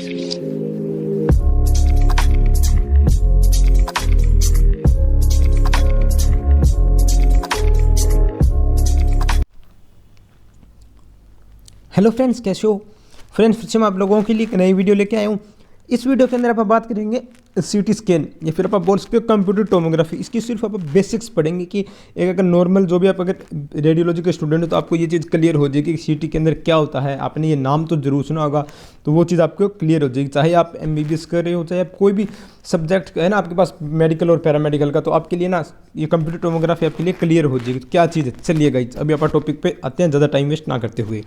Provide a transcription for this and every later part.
Hello friends, कैसे हो friends. फिर से मैं आप लोगों के लिए एक नई वीडियो लेके आया हूँ। इस वीडियो के अंदर आप बात करेंगे सीटी स्कैन या फिर आप बोल सकते हो कंप्यूटर टोमोग्राफी। इसकी सिर्फ आप बेसिक्स पढ़ेंगे कि एक अगर नॉर्मल जो भी आप अगर रेडियोलॉजी के स्टूडेंट हो तो आपको ये चीज़ क्लियर हो जाएगी कि सीटी के अंदर क्या होता है। आपने ये नाम तो जरूर सुना होगा, तो वो चीज़ आपको क्लियर हो जाएगी। चाहे आप एमबीबीएस कर रहे हो, चाहे आप कोई भी सब्जेक्ट है ना आपके पास मेडिकल और पैरामेडिकल का, तो आपके लिए ना ये कंप्यूटर टोमोग्राफी आपके लिए क्लियर हो जाएगी। तो क्या चीज़ है, चलिए गाइस अभी आप टॉपिक पे आते हैं, ज़्यादा टाइम वेस्ट ना करते हुए।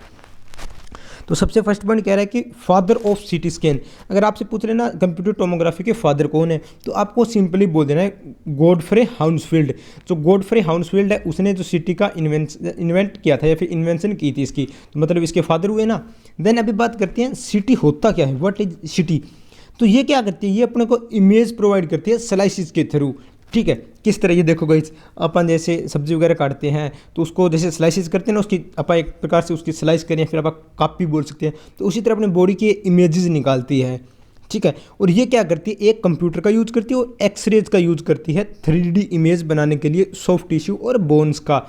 तो सबसे फर्स्ट पॉइंट कह रहा है कि फादर ऑफ सीटी स्कैन। अगर आपसे पूछ लेना कंप्यूटर टोमोग्राफी के फादर कौन है, तो आपको सिंपली बोल देना है गॉडफ्रे हाउंसफील्ड। जो गॉडफ्रे हाउंसफील्ड है उसने जो सीटी का इन्वेंट किया था या फिर इन्वेंशन की थी इसकी, तो मतलब इसके फादर हुए ना। देन अभी बात करते हैं सीटी होता क्या है, व्हाट इज सीटी। तो ये क्या करती है, ये अपने को इमेज प्रोवाइड करती है स्लाइसिस के थ्रू। ठीक है, किस तरह, ये देखो गाइस, अपन जैसे सब्जी वगैरह काटते हैं तो उसको जैसे स्लाइसिस करते हैं ना, उसकी अपन एक प्रकार से उसकी स्लाइस करें, फिर अपन कापी बोल सकते हैं। तो उसी तरह अपने बॉडी के इमेजेस निकालती है। ठीक है, और ये क्या करती है, एक कंप्यूटर का यूज करती है और एक्सरेज का यूज करती है 3D इमेज बनाने के लिए सॉफ्ट टिश्यू और बोन्स का।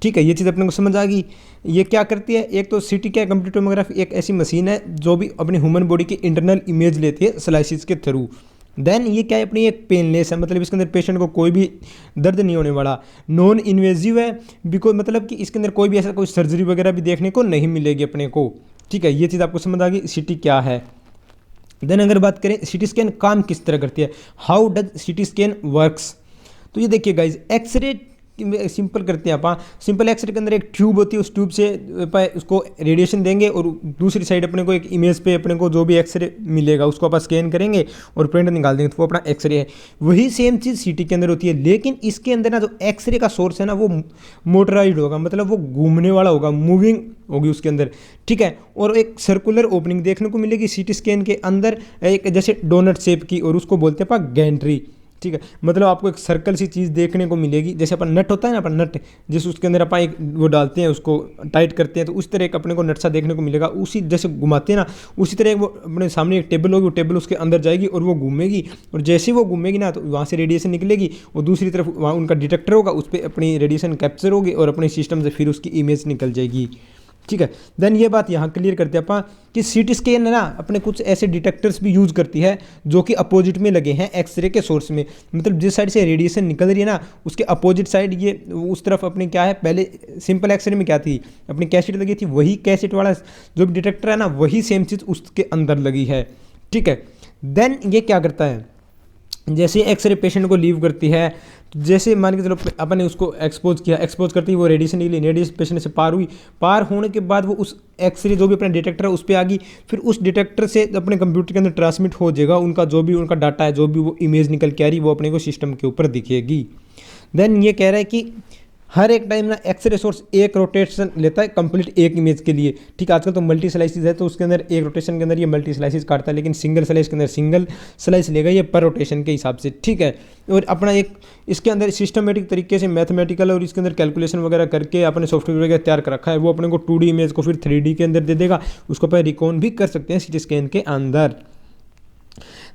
ठीक है, ये चीज़ अपने को समझ आ गई। ये क्या करती है, एक तो सीटी क्या है, कंप्यूटर टोमोग्राफी एक ऐसी मशीन है जो भी अपनी ह्यूमन बॉडी की इंटरनल इमेज लेती है स्लाइसिस के थ्रू। देन ये क्या है, अपनी एक पेनलेस है, मतलब इसके अंदर पेशेंट को कोई भी दर्द नहीं होने वाला। नॉन इन्वेजिव है बिकॉज मतलब कि इसके अंदर कोई भी ऐसा कोई सर्जरी वगैरह भी देखने को नहीं मिलेगी अपने को। ठीक है, ये चीज़ आपको समझ आ गई सीटी क्या है। देन अगर बात करें सीटी स्कैन काम किस तरह करती है, how does CT scan works. तो ये देखिए गाइज, एक्सरे सिंपल करते हैं आप। सिंपल एक्सरे के अंदर एक ट्यूब होती है, उस ट्यूब से उसको रेडिएशन देंगे और दूसरी साइड अपने को एक इमेज पे अपने को जो भी एक्सरे मिलेगा उसको आप स्कैन करेंगे और प्रिंट निकाल देंगे, तो वो अपना एक्सरे है। वही सेम चीज़ सीटी के अंदर होती है, लेकिन इसके अंदर ना जो एक्सरे का सोर्स है ना वो मोटराइड होगा, मतलब वो घूमने वाला होगा, मूविंग होगी उसके अंदर। ठीक है, और एक सर्कुलर ओपनिंग देखने को मिलेगी सीटी स्कैन के अंदर, एक जैसे डोनट शेप की, और उसको बोलते हैं अपन गैंट्री। ठीक है, मतलब आपको एक सर्कल सी चीज़ देखने को मिलेगी, जैसे अपन नट होता है ना, अपन नट जैसे उसके अंदर अपन एक वो डालते हैं, उसको टाइट करते हैं, तो उस तरह एक अपने को नट सा देखने को मिलेगा। उसी जैसे घुमाते हैं ना, उसी तरह वो अपने सामने एक टेबल होगी, वो टेबल उसके अंदर जाएगी और वो घूमेगी, और जैसे वो घूमेगी ना तो वहाँ से रेडिएशन निकलेगी, और दूसरी तरफ वहाँ उनका डिटेक्टर होगा, उस पर अपनी रेडिएशन कैप्चर होगी और अपने सिस्टम से फिर उसकी इमेज निकल जाएगी। ठीक है, देन ये बात यहाँ क्लियर करते हैं अपन कि सीटी स्कैन ना अपने कुछ ऐसे डिटेक्टर्स भी यूज़ करती है जो कि अपोजिट में लगे हैं एक्सरे के सोर्स में। मतलब जिस साइड से रेडिएशन निकल रही है ना, उसके अपोजिट साइड ये उस तरफ अपने क्या है, पहले सिंपल एक्सरे में क्या थी, अपनी कैसेट लगी थी, वही कैसेट वाला जो भी डिटेक्टर है ना, वही सेम चीज़ उसके अंदर लगी है। ठीक है, देन ये क्या करता है, जैसे एक्सरे पेशेंट को लीव करती है, तो जैसे मान के चलो अपन ने उसको एक्सपोज किया, एक्सपोज करती है वो रेडिएशन निकली, रेडिएशन पेशेंट से पार हुई, पार होने के बाद वो उस एक्सरे जो भी अपना डिटेक्टर है उस पर आ गई, फिर उस डिटेक्टर से अपने कंप्यूटर के अंदर ट्रांसमिट हो जाएगा, उनका जो भी उनका डाटा है, जो भी वो इमेज निकल के आ रही, वो अपने को सिस्टम के ऊपर दिखेगी। देन ये कह रहा है कि हर एक टाइम ना एक्सरे सोर्स एक रोटेशन लेता है कंप्लीट एक इमेज के लिए। ठीक है, आजकल तो मल्टी स्लाइसिस है, तो उसके अंदर एक रोटेशन के अंदर ये मल्टी स्लाइसिस काटता है, लेकिन सिंगल स्लाइस के अंदर सिंगल स्लाइस लेगा ये पर रोटेशन के हिसाब से। ठीक है, और अपना एक इसके अंदर सिस्टमेटिक तरीके से मैथमेटिकल और इसके अंदर कैलकुलेशन वगैरह करके अपने सॉफ्टवेयर वगैरह तैयार कर रखा है, वो अपने को 2D इमेज को फिर 3D के अंदर दे देगा, उसको अपन रिकॉन भी कर सकते हैं सीटी स्कैन के अंदर।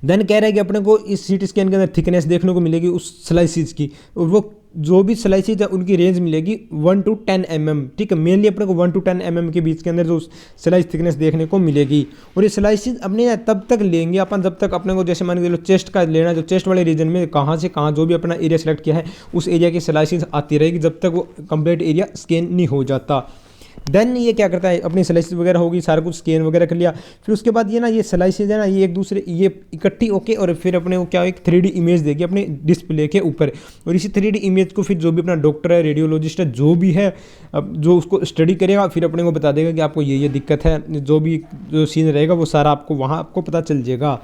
देन कह रहा है कि अपने को इस सीटी स्कैन के अंदर थिकनेस देखने को मिलेगी उस स्लाइसिस की, और वो जो भी स्लाइसिस है उनकी रेंज मिलेगी 1 to 10 mm। ठीक है, मेनली अपने को 1 to 10 mm के बीच के अंदर जो स्लाइस थिकनेस देखने को मिलेगी। और ये स्लाइसिस अपने तब तक लेंगे अपन जब तक अपने को, जैसे मान के चलो चेस्ट का लेना, जो चेस्ट वाले रीजन में कहाँ से कहाँ जो भी अपना एरिया सेलेक्ट किया है उस एरिया की स्लाइसिस आती रहेगी जब तक वो कंप्लीट एरिया स्कैन नहीं हो जाता। देन ये क्या करता है, अपनी स्लाइसिस वगैरह होगी, सारा कुछ स्कैन वगैरह कर लिया, फिर उसके बाद ये ना ये स्लाइसिस है ना, ये एक दूसरे ये इकट्ठी होके और फिर अपने को क्या एक 3D इमेज देगी अपने डिस्प्ले के ऊपर। और इसी 3D इमेज को फिर जो भी अपना डॉक्टर है, रेडियोलॉजिस्ट है, जो भी है, अब जो उसको स्टडी करेगा फिर अपने को बता देगा कि आपको ये दिक्कत है, जो भी जो सीन रहेगा वो सारा आपको वहाँ आपको पता चल जाएगा।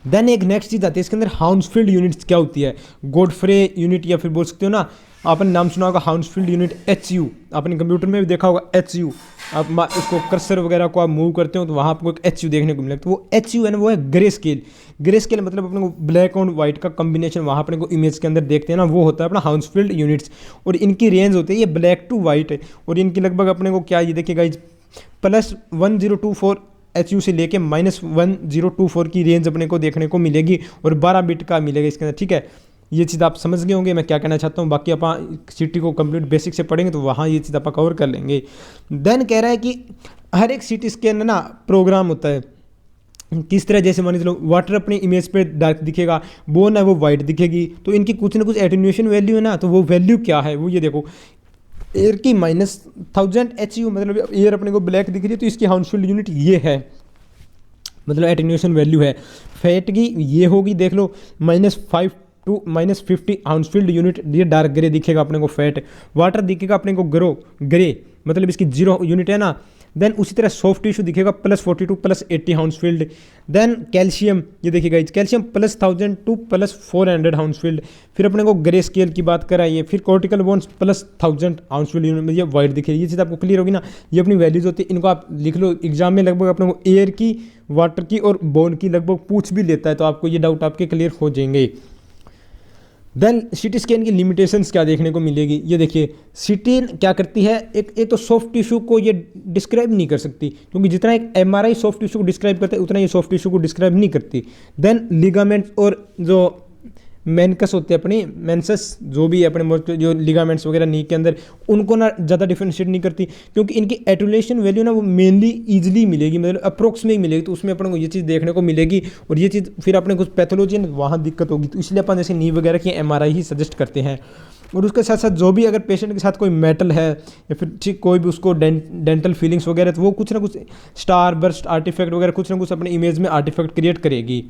देन एक नेक्स्ट चीज़ आती है इसके अंदर, हाउंसफील्ड यूनिट्स क्या होती है, गॉडफ्रे यूनिट, या फिर बोल सकते हो ना आपने नाम सुना होगा हाउंसफील्ड यूनिट HU, आपने कंप्यूटर में भी देखा होगा HU। आप उसको कर्सर वगैरह को आप मूव करते हो तो वहाँ आपको एक HU देखने को मिलेगा। तो वो HU है ना, वो है ग्रे स्केल। ग्रे स्केल मतलब अपने को ब्लैक और वाइट का कॉम्बिनेशन वहाँ अपने को इमेज के अंदर देखते हैं ना, वो होता है अपना हाउंसफील्ड यूनिट्स। और इनकी रेंज होती है ये ब्लैक टू वाइट है, और इनकी लगभग अपने को क्या, ये देखिए गाइज +1024 HU से लेके -1024 की रेंज अपने को देखने को मिलेगी और 12 बिट का मिलेगा इसके अंदर, ठीक है। ये चीज़ आप समझ गए होंगे मैं क्या कहना चाहता हूँ। बाकी आप सिटी को कंप्लीट बेसिक से पढ़ेंगे तो वहाँ ये चीज़ आप कवर कर लेंगे। देन कह रहा है कि हर एक सिटी स्कैन ना प्रोग्राम होता है, किस तरह, जैसे मान लो वाटर अपने इमेज पे डार्क दिखेगा, बोन है वो वाइट दिखेगी, तो इनकी कुछ ना कुछ एटेन्यूएशन वैल्यू है ना, तो वो वैल्यू क्या है वो ये देखो, एयर की -1000 HU, मतलब एयर अपने को ब्लैक दिख रही है तो इसकी हाउसफुल यूनिट ये है, मतलब एटेन्यूएशन वैल्यू है। फैट की ये होगी, देख लो -5 टू -50 हाउसफील्ड यूनिट, ये डार्क ग्रे दिखेगा अपने को फैट। वाटर दिखेगा अपने को ग्रे, मतलब इसकी 0 यूनिट है ना। देन उसी तरह सॉफ्ट टिश्यू दिखेगा +42 +80 हाउसफील्ड। देन कैल्शियम, ये देखिएगा कैल्शियम +1000 टू +400 हाउसफील्ड। फिर अपने को ग्रे स्केल की बात कराइए, फिर कॉर्टिकल बोन्स +1000 हाउसफील्ड यूनिट में ये वाइट दिखे। ये चीज़ आपको क्लियर होगी ना, ये अपनी वैल्यूज होती है, इनको आप लिख लो। एग्जाम में लगभग अपने को एयर की, वाटर की और बोन की लगभग पूछ भी लेता है, तो आपको ये डाउट आपके क्लियर हो जाएंगे। देन सिटी स्कैन की लिमिटेशंस क्या देखने को मिलेगी, ये देखिए सिटी क्या करती है, एक तो सॉफ्ट टिश्यू को ये डिस्क्राइब नहीं कर सकती, क्योंकि जितना एक MRI सॉफ्ट टिश्यू को डिस्क्राइब करता है उतना ये सॉफ्ट टिश्यू को डिस्क्राइब नहीं करती। देन लिगामेंट्स और जो मेनकस होते हैं अपने मेंसस, जो भी है अपने जो लिगामेंट्स वगैरह नी के अंदर, उनको ना ज़्यादा डिफरेंशिएट नहीं करती, क्योंकि इनकी एटुलेशन वैल्यू ना वो मेनली ईजिली मिलेगी, मतलब अप्रोक्स में ही मिलेगी, तो उसमें अपने को ये चीज़ देखने को मिलेगी। और ये चीज़ फिर अपने कुछ पैथोलॉजी है वहाँ दिक्कत होगी, तो इसलिए अपन जैसे नी वगैरह की MRI ही सजेस्ट करते हैं। और उसके साथ साथ जो भी अगर पेशेंट के साथ कोई मेटल है या फिर ठीक कोई भी उसको डेंटल फीलिंग्स वगैरह, तो वो कुछ ना कुछ स्टार बर्स्ट आर्टिफैक्ट वगैरह कुछ ना कुछ अपने इमेज में आर्टिफैक्ट क्रिएट करेगी।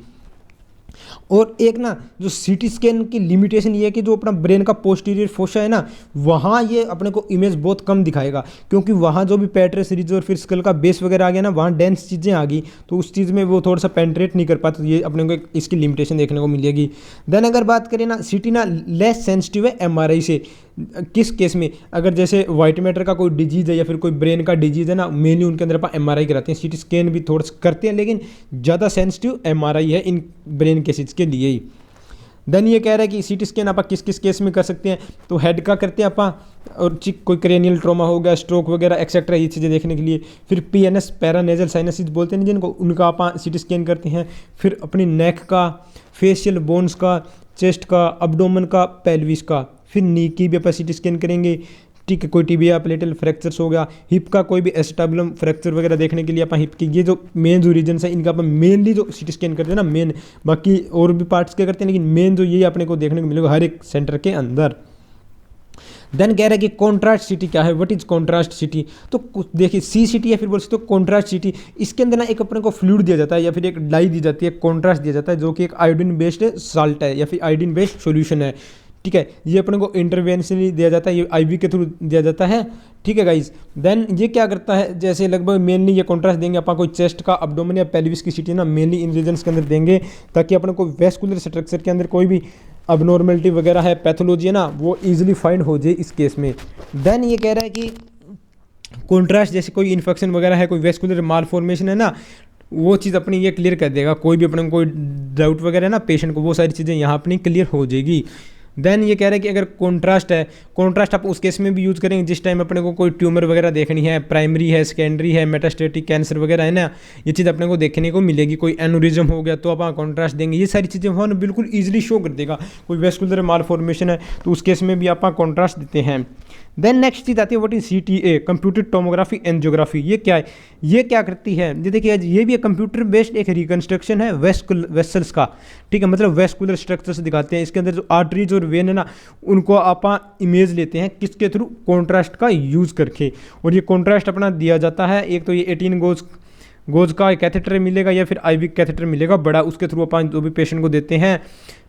और एक ना जो सिटी स्कैन की लिमिटेशन ये है कि जो अपना ब्रेन का पोस्टीरियर फोसा है ना, वहाँ ये अपने को इमेज बहुत कम दिखाएगा, क्योंकि वहाँ जो भी पेट्रस रिज और फिर स्कल का बेस वगैरह आ गया ना, वहाँ डेंस चीज़ें आ गई, तो उस चीज़ में वो थोड़ा सा पेंट्रेट नहीं कर पाता, तो ये अपने को इसकी लिमिटेशन देखने को मिलेगी। देन अगर बात करें ना, सिटी ना लेस सेंसिटिव है MRI से। किस केस में, अगर जैसे वाइट मैटर का कोई डिजीज़ है या फिर कोई ब्रेन का डिजीज़ है ना, मेनली उनके अंदर अपन MRI कराते हैं, सिटी स्कैन भी थोड़ा सा करते हैं, लेकिन ज़्यादा सेंसिटिव MRI है इन ब्रेन केसेज के लिए ही। देन ये कह रहा है कि सिटी स्कैन आप किस किस केस में कर सकते हैं, तो हेड का करते हैं आप, और कोई क्रेनियल ट्रॉमा हो गया, स्ट्रोक वगैरह एक्सेट्रा, ये चीज़ें देखने के लिए। फिर PNS पैरानेजल साइनसिस बोलते हैं जिनको, उनका आप सिटी स्कैन करते हैं। फिर अपनी नेक का, फेशियल बोन्स का, चेस्ट का, अब्डोमन का, पेल्विस का, फिर नी की भी अपन सिटी स्कैन करेंगे, ठीक है। कोई टिबिया प्लेटल फ्रैक्चर्स हो गया, हिप का कोई भी एस्टेबुलम फ्रैक्चर वगैरह देखने के लिए अपन हिप की, ये जो मेन जो रीजन है इनका अपन मेनली जो सिटी स्कैन करते हैं ना मेन, बाकी और भी पार्ट्स के करते हैं, लेकिन मेन जो ये अपने को देखने को मिलेगा हर एक सेंटर के अंदर। देन कह रहा है कि कॉन्ट्रास्ट सिटी क्या है, व्हाट इज कॉन्ट्रास्ट सिटी। तो देखिए CCT या फिर बोल सकते हो कॉन्ट्रास्ट सिटी, इसके अंदर ना एक अपने को फ्लूइड दिया जाता है या फिर एक डाई दी जाती है, कॉन्ट्रास्ट दिया जाता है, जो कि एक आयोडीन बेस्ड साल्ट है या फिर आयोडीन बेस्ड सॉल्यूशन है, ठीक है। ये अपने को इंटरवेंशनली दिया जाता है, ये IV के थ्रू दिया जाता है, ठीक है गाइज। देन ये क्या करता है, जैसे लगभग मेनली ये कॉन्ट्रास्ट देंगे अपन कोई चेस्ट का, अब्डोमेन या पेल्विस की सिटी ना मेनली इन रीजन्स के अंदर देंगे, ताकि अपने को वेस्कुलर स्ट्रक्चर के अंदर कोई भी अबनॉर्मलिटी वगैरह है, पैथोलॉजी है ना, वो ईजिली फाइंड हो जाए इस केस में। देन ये कह रहा है कि कॉन्ट्रास्ट जैसे कोई इन्फेक्शन वगैरह है, कोई वेस्कुलर माल फॉर्मेशन है ना, वो चीज़ अपनी ये क्लियर कर देगा, कोई भी अपने कोई डाउट वगैरह है ना पेशेंट को, वो सारी चीज़ें यहाँ अपनी क्लियर हो जाएगी। देन ये कह रहे हैं कि अगर कॉन्ट्रास्ट है, कॉन्ट्रास्ट आप उस केस में भी यूज़ करेंगे जिस टाइम अपने को कोई ट्यूमर वगैरह देखनी है, प्राइमरी है, सेकेंडरी है, मेटास्टेटिक कैंसर वगैरह है ना, ये चीज़ अपने को देखने को मिलेगी। कोई एनोरिज्म हो गया तो आप कॉन्ट्रास्ट देंगे, ये सारी चीज़ें वहाँ बिल्कुल ईजिली शो कर देगा। कोई वेस्कुलर माल फॉर्मेशन है तो उस केस में भी आप कॉन्ट्रास्ट देते हैं। देन नेक्स्ट चीज़ आती है what is CTA, computer tomography angiography. ये क्या है, ये क्या करती है, ये देखिए ये भी एक कंप्यूटर बेस्ड एक रिकंस्ट्रक्शन है वेसल्स का, ठीक है, मतलब वेस्कुलर स्ट्रक्चर से दिखाते हैं। इसके अंदर जो आर्टरीज और वेन है ना, उनको आप इमेज लेते हैं किसके थ्रू, कॉन्ट्रास्ट का यूज़ करके। और ये कॉन्ट्रास्ट अपना दिया जाता है, एक तो ये 18 गोज का कैथेटर मिलेगा या फिर IV कैथेटर मिलेगा बड़ा, उसके थ्रू अपन जो भी पेशेंट को देते हैं,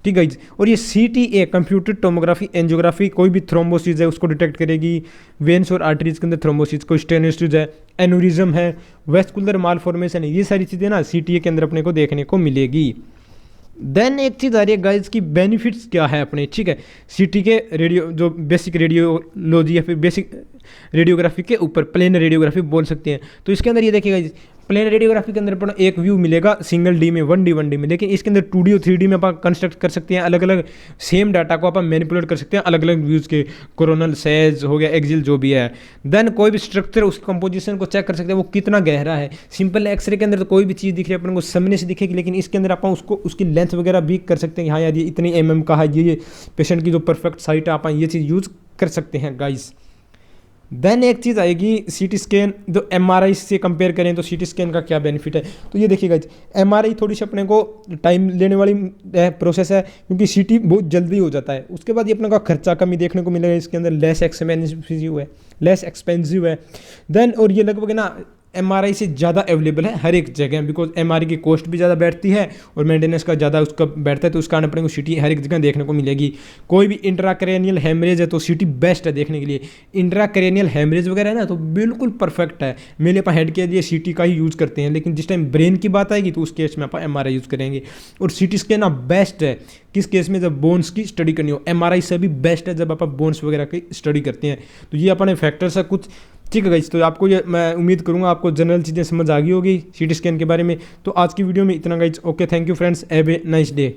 ठीक है। और ये CTA कंप्यूटर टोमोग्राफी एंजियोग्राफी कोई भी थ्रोम्बोसिस है उसको डिटेक्ट करेगी, वेन्स और आर्टरीज के अंदर थ्रोम्बोसिस, कोई स्टेनोसिस है, एनोरिज्म है, वेस्कुलर माल फॉर्मेशन है, ये सारी चीज़ें ना CTA के अंदर अपने को देखने को मिलेगी। देन एक चीज़ आ रही है गाइज की बेनिफिट्स क्या है अपने, ठीक है, CT के रेडियो जो बेसिक रेडियोलॉजी या फिर बेसिक रेडियोग्राफी के ऊपर प्लेन रेडियोग्राफी बोल सकते हैं। तो इसके अंदर ये देखिएगा प्लेन रेडियोग्राफी के अंदर अपन एक व्यू मिलेगा सिंगल डी में 1D में, लेकिन इसके अंदर 2D और 3D में अपन कंस्ट्रक्ट कर सकते हैं, अलग अलग सेम डाटा को अपन मैनिपुलेट कर सकते हैं अलग अलग व्यूज़ के, कोरोनल, सेज हो गया, एक्सियल जो भी है। देन कोई भी स्ट्रक्चर उसकी कंपोजिशन को चेक कर सकते हैं वो कितना गहरा है। सिंपल एक्सरे के अंदर तो कोई भी चीज़ दिख रही है अपन को सामने से दिखेगी, लेकिन इसके अंदर अपन उसको उसकी लेंथ वगैरह भी कर सकते हैं कि हाँ यार ये इतनी mm का है, ये पेशेंट की जो परफेक्ट साइट है, अपन ये चीज़ यूज़ कर सकते हैं गाइस। देन एक चीज़ आएगी CT स्कैन, जो MRI से कंपेयर करें तो CT स्कैन का क्या बेनिफिट है। तो ये देखिएगा MRI थोड़ी सी अपने को टाइम लेने वाली प्रोसेस है, क्योंकि CT बहुत जल्दी हो जाता है। उसके बाद ये अपने का खर्चा कमी देखने को मिलेगा, इसके अंदर लेस एक्सपेंसिव है। देन और ये लगभग ना MRI से ज़्यादा अवेलेबल है हर एक जगह, बिकॉज MRI की कॉस्ट भी ज़्यादा बैठती है और मेंटेनेंस का ज़्यादा उसका बैठता है, तो उस कारण अपने को CT हर एक जगह देखने को मिलेगी। कोई भी इंट्राक्रेनियल हेमरेज है तो CT बेस्ट है देखने के लिए। इंट्राक्रेनियल हेमरेज वगैरह है ना तो बिल्कुल परफेक्ट है। मेरे अपन हेड के लिए CT का ही यूज़ करते हैं, लेकिन जिस टाइम ब्रेन की बात आएगी तो उस केस में अपन MRI यूज़ करेंगे। और CT स्कैन अब बेस्ट है किस केस में, जब बोन्स की स्टडी करनी हो। MRI से भी बेस्ट है जब अपन बोन्स वगैरह की स्टडी करते हैं। तो ये अपने फैक्टर्स है कुछ, ठीक है गाइस। तो आपको ये मैं उम्मीद करूंगा आपको जनरल चीज़ें समझ आ गई होगी CT स्कैन के बारे में। तो आज की वीडियो में इतना guys. Okay, thank you friends, have a nice day.